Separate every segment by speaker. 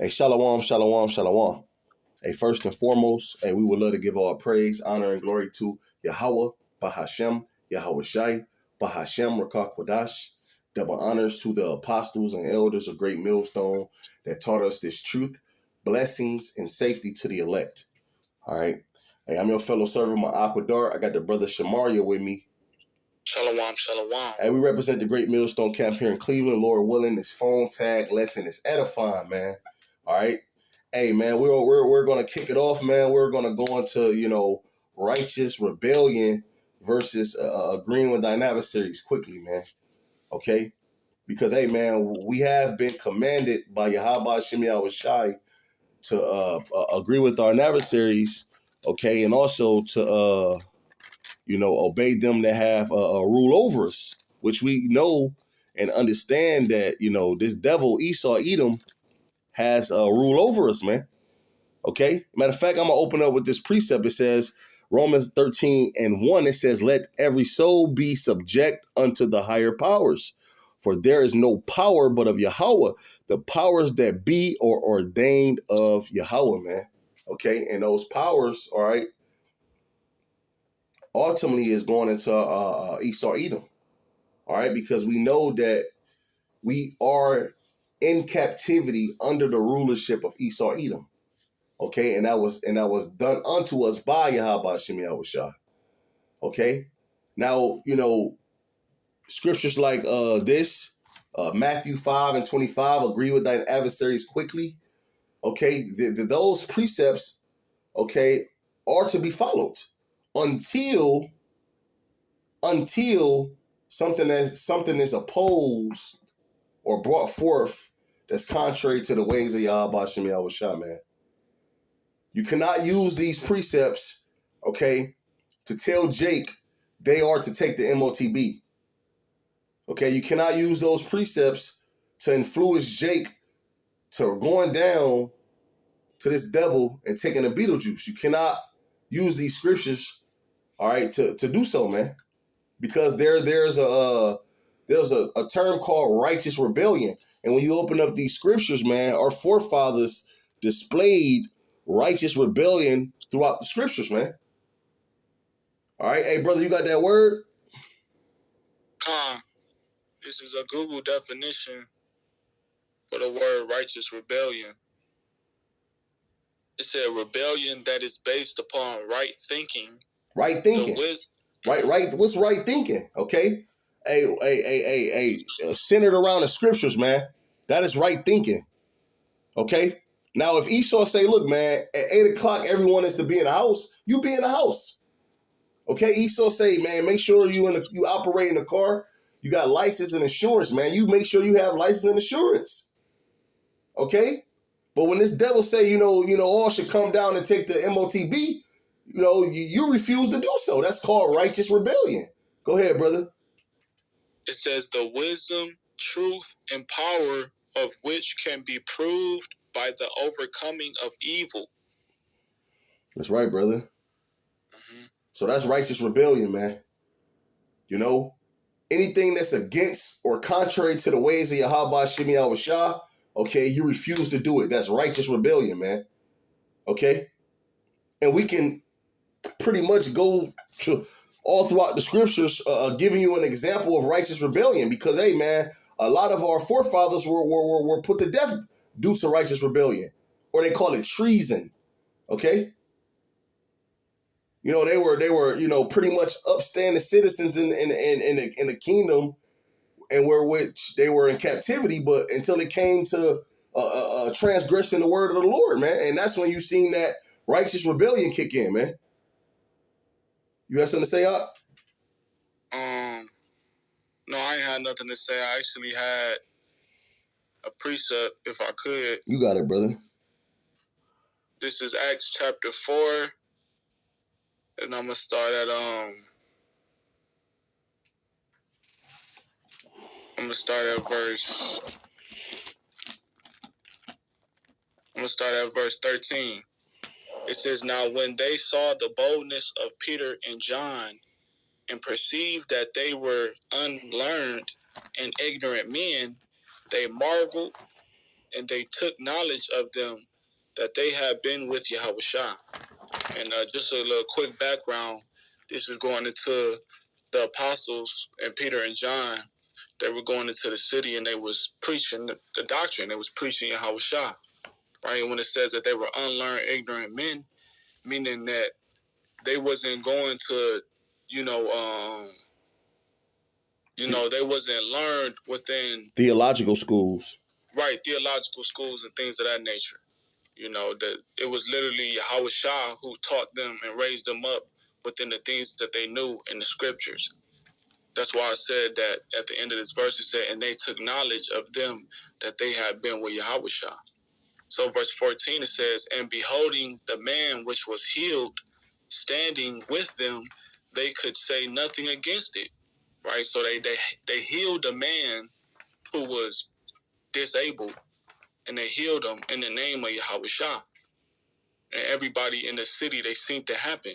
Speaker 1: Hey, shalom, shalom, shalom. Hey, first and foremost, hey, we would love to give all praise, honor, and glory to Yahweh, Bahashem, Yahweh Shai, Bahashem, Rakak Wadash. Double honors to the apostles and elders of Great Millstone that taught us this truth, blessings, and safety to the elect. All right. Hey, I'm your fellow servant, my Aquadar. I got the brother Shamaria with me.
Speaker 2: Shalom, shalom.
Speaker 1: Hey, we represent the Great Millstone Camp here in Cleveland. Lord willing, this phone tag lesson is edifying, man. All right. Hey, man, we're gonna kick it off, man. We're gonna go into righteous rebellion versus agreeing with thine adversaries quickly, man. Okay, because hey, man, we have been commanded by Yahweh Shem Yahweh Shai to agree with our adversaries, okay, and also to obey them that have a rule over us, which we know and understand that this devil Esau Edom has a rule over us, man. Okay. Matter of fact, I'm gonna open up with this precept. It says Romans 13:1. It says, "Let every soul be subject unto the higher powers, for there is no power but of Yahweh. The powers that be are ordained of Yahweh, man." Okay, and those powers, all right, ultimately is going into Esau Edom. All right, because we know that we are in captivity under the rulership of Esau Edom. Okay, and that was done unto us by Yahweh Shem Yahweh Shai. Okay, now scriptures like this, Matthew 5:25, agree with thine adversaries quickly. Okay, those precepts, okay, are to be followed until something is opposed or brought forth that's contrary to the ways of Yahweh Shem Yahweh Shai, man. You cannot use these precepts, okay, to tell Jake they are to take the MOTB. Okay, you cannot use those precepts to influence Jake to going down to this devil and taking the Beetlejuice. You cannot use these scriptures, all right, to do so, man, because there's a term called righteous rebellion, and when you open up these scriptures, man, our forefathers displayed righteous rebellion throughout the scriptures, man. All right, hey brother, you got that word?
Speaker 2: This is a Google definition for the word righteous rebellion. It said rebellion that is based upon right thinking.
Speaker 1: Right thinking. Right. What's right thinking? Okay. Centered around the scriptures, man. That is right thinking. Okay. Now, if Esau say, look, man, at 8:00, everyone is to be in the house, you be in the house. Okay. Esau say, man, make sure you operate in the car. You got license and insurance, man. You make sure you have license and insurance. Okay. But when this devil say, all should come down and take the MOTB, you refuse to do so. That's called righteous rebellion. Go ahead, brother.
Speaker 2: It says the wisdom, truth, and power of which can be proved by the overcoming of evil.
Speaker 1: That's right, brother. Mm-hmm. So that's righteous rebellion, man. Anything that's against or contrary to the ways of Yahweh Shem Yahweh Shai, okay, you refuse to do it. That's righteous rebellion, man. Okay? And we can pretty much go to all throughout the scriptures giving you an example of righteous rebellion because, hey, man, a lot of our forefathers were put to death due to righteous rebellion, or they call it treason. Okay? They were pretty much upstanding citizens in the kingdom, and which they were in captivity, but until it came to transgressing the word of the Lord, man, and that's when you seen that righteous rebellion kick in, man. You have something to say, Op?
Speaker 2: No, I ain't had nothing to say. I actually had a precept, if I could.
Speaker 1: You got it, brother.
Speaker 2: This is Acts chapter 4, and I'm gonna start at verse 13. It says, "Now when they saw the boldness of Peter and John, and perceived that they were unlearned and ignorant men, they marveled and they took knowledge of them that they had been with Yahushua. And just a little quick background, this is going into the apostles and Peter and John. They were going into the city and they was preaching the doctrine. They was preaching Yahushua, right? And when it says that they were unlearned, ignorant men, meaning that they wasn't going to, they wasn't learned within
Speaker 1: theological schools.
Speaker 2: Right, theological schools and things of that nature. That it was literally Yahushua who taught them and raised them up within the things that they knew in the scriptures. That's why I said that at the end of this verse, it said, and they took knowledge of them that they had been with Yahushua. So verse 14, it says, and beholding the man which was healed, standing with them, they could say nothing against it. Right? So they healed a man who was disabled, and they healed him in the name of Yahushua. And everybody in the city, they seemed to happen.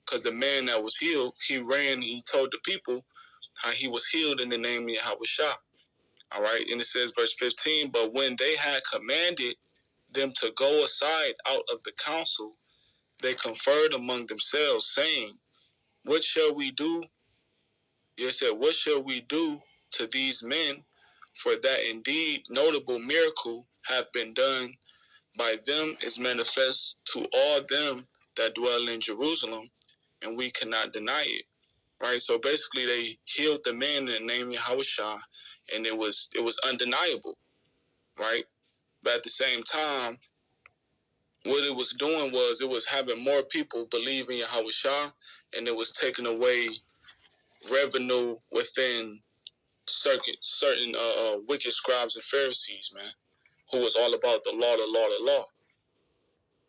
Speaker 2: Because the man that was healed, he ran, he told the people how he was healed in the name of Yahushua. All right, and it says, verse 15, but when they had commanded them to go aside out of the council, they conferred among themselves, saying, what shall we do? It said, what shall we do to these men? For that indeed notable miracle have been done by them is manifest to all them that dwell in Jerusalem, and we cannot deny it. Right? So basically they healed the man in the name of Yahushua, and it was undeniable. Right? But at the same time, what it was doing was it was having more people believe in Yahushua, and it was taking away revenue within certain wicked scribes and Pharisees, man, who was all about the law, the law, the law.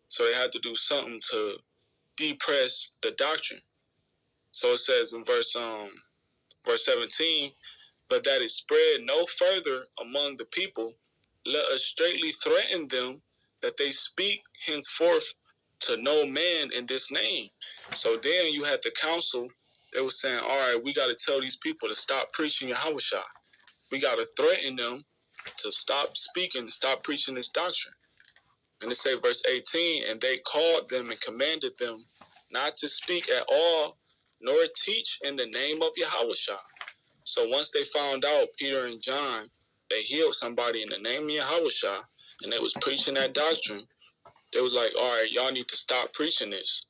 Speaker 2: So they had to do something to depress the doctrine. So it says in verse 17, but that is spread no further among the people, let us straightly threaten them that they speak henceforth to no man in this name. So then you had the council, they were saying, all right, we got to tell these people to stop preaching Yahushua. We got to threaten them to stop speaking, stop preaching this doctrine. And it say verse 18, and they called them and commanded them not to speak at all, nor teach in the name of Yahushua. So once they found out Peter and John, they healed somebody in the name of Yahushua, and they was preaching that doctrine, they was like, all right, y'all need to stop preaching this.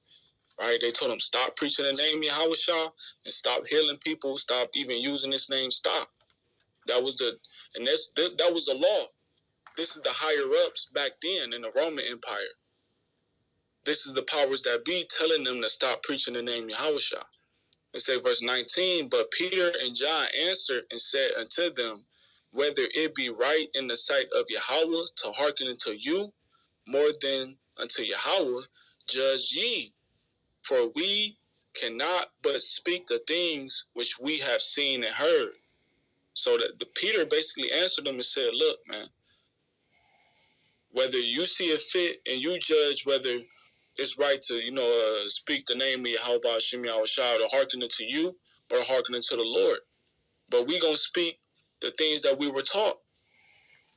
Speaker 2: Right? They told them, stop preaching the name of Yahushua and stop healing people, stop even using this name, stop. That was that was the law. This is the higher ups back then in the Roman Empire. This is the powers that be telling them to stop preaching the name Yahushua. It says verse 19, but Peter and John answered and said unto them, whether it be right in the sight of Yahweh to hearken unto you more than unto Yahweh, judge ye. For we cannot but speak the things which we have seen and heard. So that the Peter basically answered them and said, look, man, whether you see it fit and you judge whether it's right to, speak the name of Yahweh Hashem Yahushua to hearken unto you or hearken unto the Lord. But we going to speak the things that we were taught.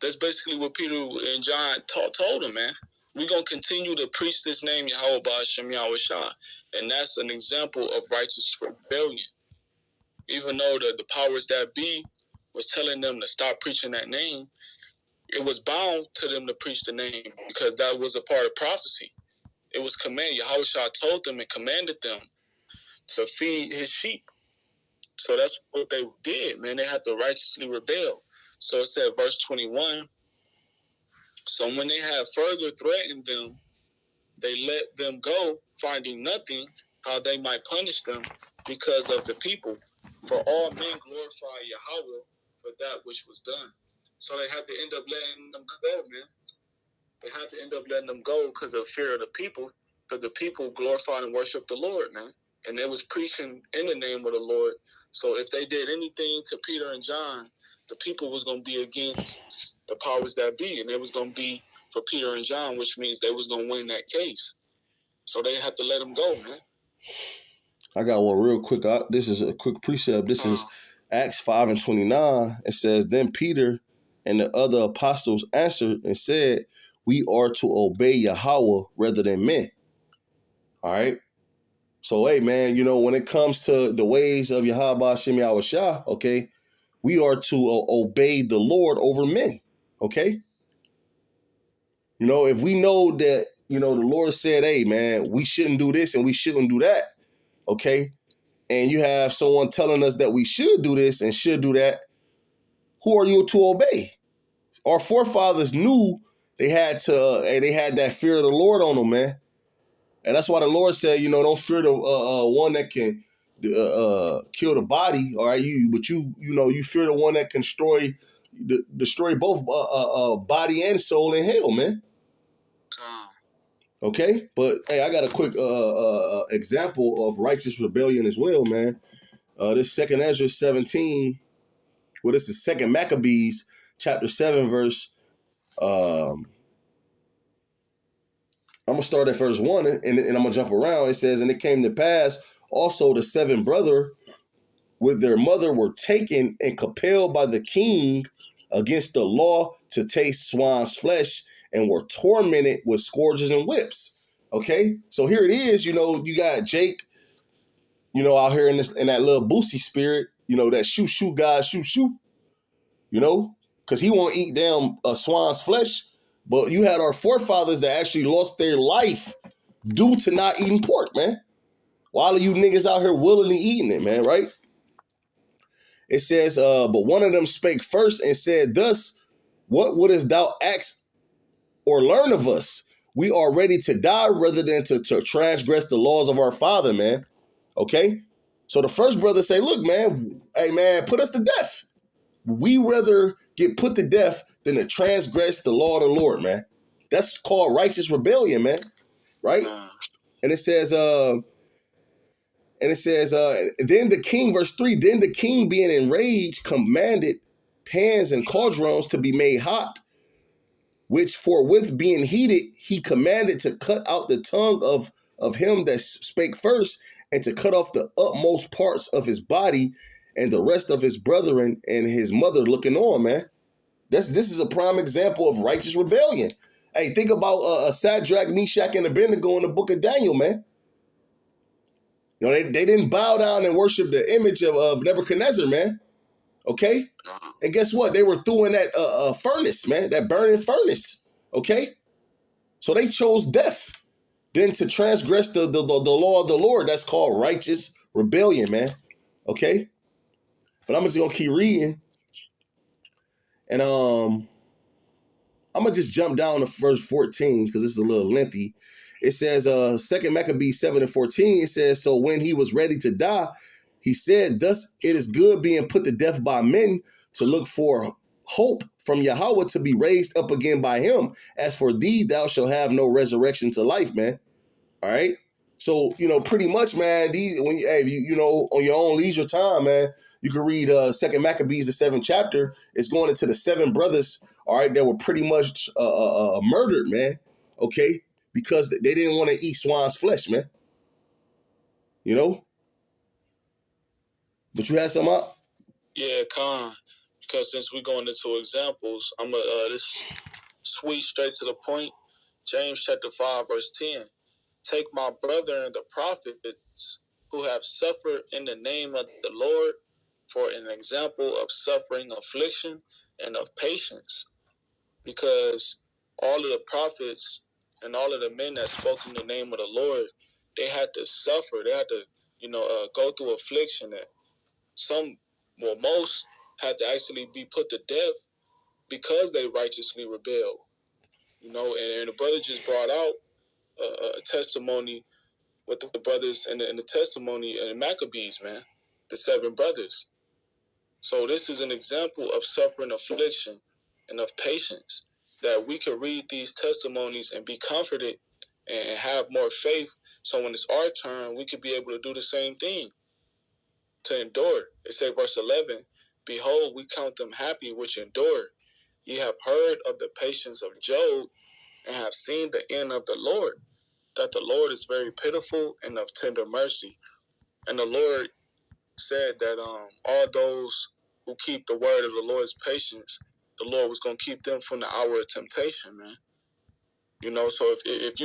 Speaker 2: That's basically what Peter and John told them, man. We're going to continue to preach this name Yahweh Hashem Yahushua. And that's an example of righteous rebellion. Even though the powers that be was telling them to stop preaching that name, it was bound to them to preach the name because that was a part of prophecy. It was commanded. Yahushua told them and commanded them to feed his sheep. So that's what they did, man. They had to righteously rebel. So it said, verse 21, so when they had further threatened them, they let them go, finding nothing, how they might punish them because of the people. For all men glorify Yahweh for that which was done. So they had to end up letting them go, man. They had to end up letting them go because of fear of the people, because the people glorified and worshiped the Lord, man. And they was preaching in the name of the Lord. So if they did anything to Peter and John, the people was going to be against the powers that be, and it was going to be for Peter and John, which means they was going to win that case. So they had to let them go, man.
Speaker 1: I got one real quick. This is a quick precept. This is Acts 5:29. It says, then Peter And the other apostles answered and said, we are to obey Yahweh rather than men. All right. So, hey, man, when it comes to the ways of Yahweh Hashem Yahushua, okay, we are to obey the Lord over men. Okay. If we know that, the Lord said, hey, man, we shouldn't do this and we shouldn't do that. Okay. And you have someone telling us that we should do this and should do that. Who are you to obey? Our forefathers knew they had that fear of the Lord on them, man. And that's why the Lord said, don't fear the one that can kill the body, all right? But you fear the one that can destroy both body and soul in hell, man. Okay, but hey, I got a quick example of righteous rebellion as well, man. This 2 Ezra 17. Well, this is 2 Maccabees chapter 7 verse. I'm gonna start at verse 1 and I'm gonna jump around. It says, and it came to pass also the 7 brother with their mother were taken and compelled by the king against the law to taste swine's flesh and were tormented with scourges and whips. Okay, so here it is. You got Jake, out here in that little Boosie spirit. That shoo God shoo. Because he won't eat damn swine's flesh. But you had our forefathers that actually lost their life due to not eating pork, man. While you niggas out here willingly eating it, man, right? It says, but one of them spake first and said, thus, what wouldest thou ask or learn of us? We are ready to die rather than to transgress the laws of our father, man. Okay? So the first brother say, look, man, hey, man, put us to death. We rather get put to death than to transgress the law of the Lord, man. That's called righteous rebellion, man. Right? And it says, then the king, verse 3, then the king being enraged commanded pans and cauldrons to be made hot, which forthwith being heated, he commanded to cut out the tongue of him that spake first, and to cut off the utmost parts of his body, and the rest of his brethren and his mother looking on, man. This is a prime example of righteous rebellion. Hey, think about Shadrach, Meshach, and Abednego in the book of Daniel, man. They didn't bow down and worship the image of Nebuchadnezzar, man. Okay? And guess what? They were throwing that furnace, man, that burning furnace. Okay? So they chose death than to transgress the law of the Lord. That's called righteous rebellion, man. Okay? But I'm just going to keep reading. And I'm going to just jump down to verse 14 because it's a little lengthy. It says, 2 Maccabees 7:14, it says, so when he was ready to die, he said, thus it is good being put to death by men to look for hope from Yahweh to be raised up again by him. As for thee, thou shalt have no resurrection to life, man. All right. So, pretty much, man, when you on your own leisure time, man, you can read 2 Maccabees, the 7th chapter. It's going into the 7 brothers, all right, that were pretty much murdered, man. Okay. Because they didn't want to eat swine's flesh, man. But you had some up?
Speaker 2: Yeah, Khan. Because since we're going into examples, I'm going to this sweet straight to the point. James chapter 5, verse 10. Take my brethren, the prophets, who have suffered in the name of the Lord, for an example of suffering, affliction, and of patience. Because all of the prophets and all of the men that spoke in the name of the Lord, they had to suffer. They had to, go through affliction. And most had to actually be put to death because they righteously rebelled. And the brother just brought out a testimony with the brothers and the testimony in Maccabees, man, the 7 brothers. So this is an example of suffering, affliction, and of patience, that we can read these testimonies and be comforted and have more faith. So when it's our turn, we could be able to do the same thing, to endure. It says, verse 11, behold, we count them happy which endure. Ye have heard of the patience of Job and have seen the end of the Lord, that the Lord is very pitiful and of tender mercy. And the Lord said that all those who keep the word of the Lord's patience, the Lord was going to keep them from the hour of temptation, man. You know, so if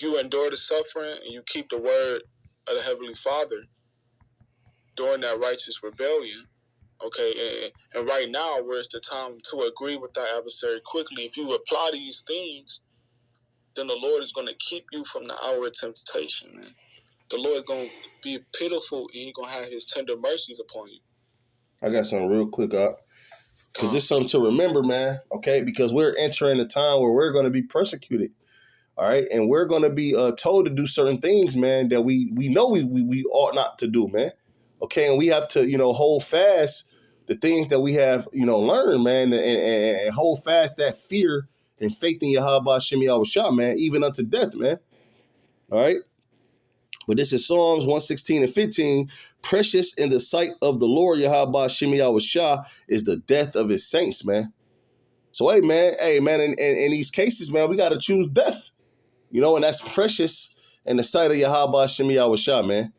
Speaker 2: you endure the suffering and you keep the word of the Heavenly Father during that righteous rebellion, okay, and right now, where it's the time to agree with thy adversary quickly, if you apply these things, then the Lord is going to keep you from the hour of temptation, man. The Lord is going to be pitiful and He's going to have His tender mercies upon you.
Speaker 1: I got something real quick, because it's something to remember, man, okay? Because we're entering a time where we're going to be persecuted, all right? And we're going to be told to do certain things, man, that we know we ought not to do, man, okay? And we have to, hold fast the things that we have, learned, man, and hold fast that fear and faith in Yahweh Shem Yahushua, man, even unto death, man, all right? But this is Psalms 116 and 15. Precious in the sight of the Lord, Yahweh Shem Yahushua, is the death of his saints, man. So, hey, man, in these cases, man, we got to choose death, and that's precious in the sight of Yahweh Shem Yahushua, man.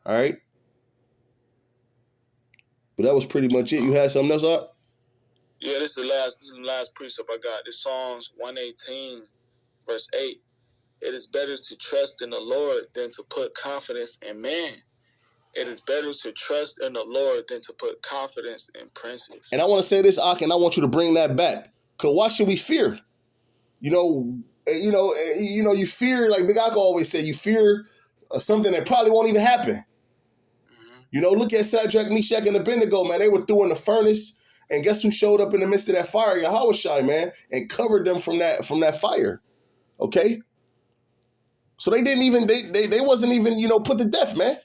Speaker 1: All right? But that was pretty much it. You had something else, Art?
Speaker 2: Yeah, this is the last precept I got. This Psalms 118, verse 8. It is better to trust in the Lord than to put confidence in man. It is better to trust in the Lord than to put confidence in princes.
Speaker 1: And I want to say this, Ak, and I want you to bring that back. Because why should we fear? You fear, like Big Ak always said, you fear something that probably won't even happen. Mm-hmm. Look at Shadrach, Meshach, and Abednego, man. They were through in the furnace, and guess who showed up in the midst of that fire? Yahushua, man, and covered them from that fire. Okay? So they didn't even, they wasn't even, put to death, man.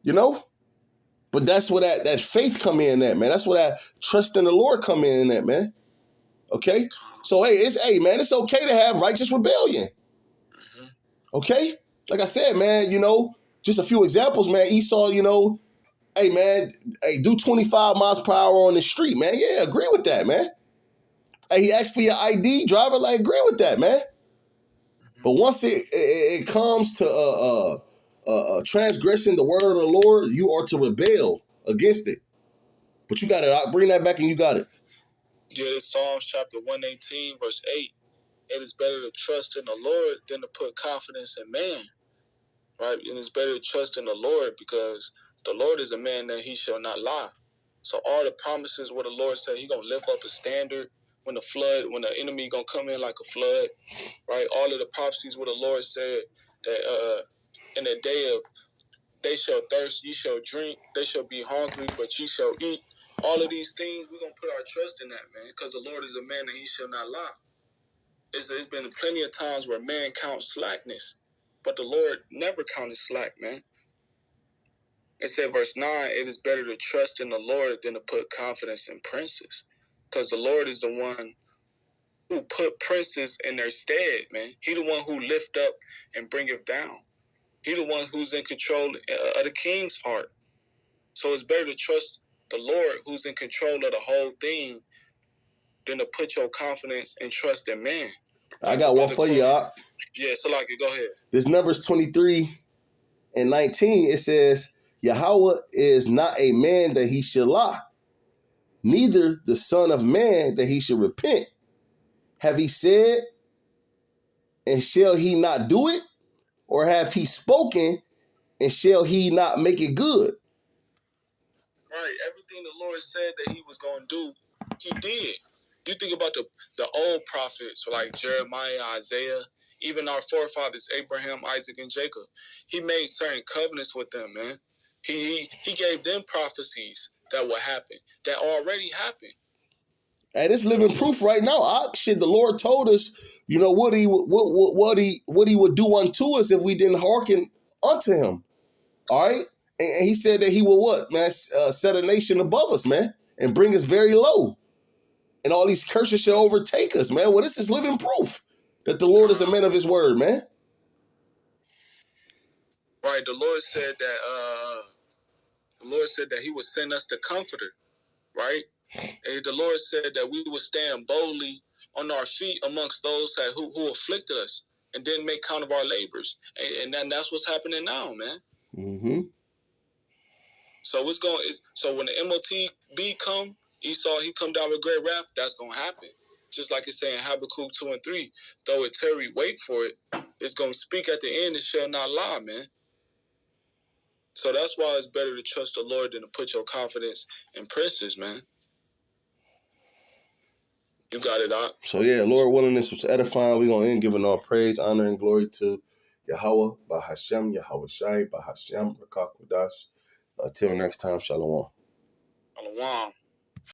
Speaker 1: But that's where that faith come in at, man. That's where that trust in the Lord come in at, man. Okay? So, hey, man, it's okay to have righteous rebellion. Mm-hmm. Okay? Like I said, man, just a few examples, man. Esau, hey, man, do 25 miles per hour on the street, man. Yeah, agree with that, man. Hey, he asked for your ID, driver, like, agree with that, man. Mm-hmm. But once it comes to transgressing the word of the Lord, you are to rebel against it. But you got it. I'll bring that back and you got it.
Speaker 2: Yeah, it's Psalms chapter 118, verse 8. It is better to trust in the Lord than to put confidence in man. Right? And it's better to trust in the Lord because the Lord is a man that he shall not lie. So all the promises where the Lord said he going to lift up a standard when the enemy going to come in like a flood, right? All of the prophecies where the Lord said that in the day of they shall thirst, ye shall drink, they shall be hungry, but ye shall eat. All of these things, we're going to put our trust in that, man, because the Lord is a man that he shall not lie. There's been plenty of times where man counts slackness, but the Lord never counted slack, man. It said, verse 9, it is better to trust in the Lord than to put confidence in princes, because the Lord is the one who put princes in their stead, man. He the one who lift up and bringeth down. He the one who's in control of the king's heart. So it's better to trust the Lord who's in control of the whole thing than to put your confidence and trust in man.
Speaker 1: I got one for you, y'all.
Speaker 2: Yeah, so go ahead.
Speaker 1: This Numbers 23 and 19, it says, Yahweh is not a man that he should lie, neither the son of man that he should repent. Have he said, and shall he not do it? Or have he spoken, and shall he not make it good?
Speaker 2: Right, everything the Lord said that he was going to do, he did. You think about the old prophets like Jeremiah, Isaiah, even our forefathers, Abraham, Isaac, and Jacob. He made certain covenants with them, man. He gave them prophecies that would happen, that already happened.
Speaker 1: And it's living proof right now. Shit, the Lord told us, what he would do unto us if we didn't hearken unto him. All right? And he said that he will what, man? Set a nation above us, man, and bring us very low. And all these curses shall overtake us, man. Well, this is living proof that the Lord is a man of his word, man.
Speaker 2: Right. The Lord said that he would send us the comforter, right? And the Lord said that we would stand boldly on our feet amongst those who afflicted us and didn't make count of our labors. And that's what's happening now, man. Mm-hmm. So when the MOTB come, Esau, he come down with great wrath, that's going to happen. Just like it's saying Habakkuk 2 and 3, though it tarry, wait for it. It's going to speak at the end and shall not lie, man. So that's why it's better to trust the Lord than to put your confidence in princes, man. You got it, Doc.
Speaker 1: So yeah, Lord willing, this was edifying. We're going to end giving all praise, honor, and glory to Yahweh, Bahashem, Yahweh Shai, Bahashem, Rakakwadash. Until next time, Shalom.
Speaker 2: Shalom.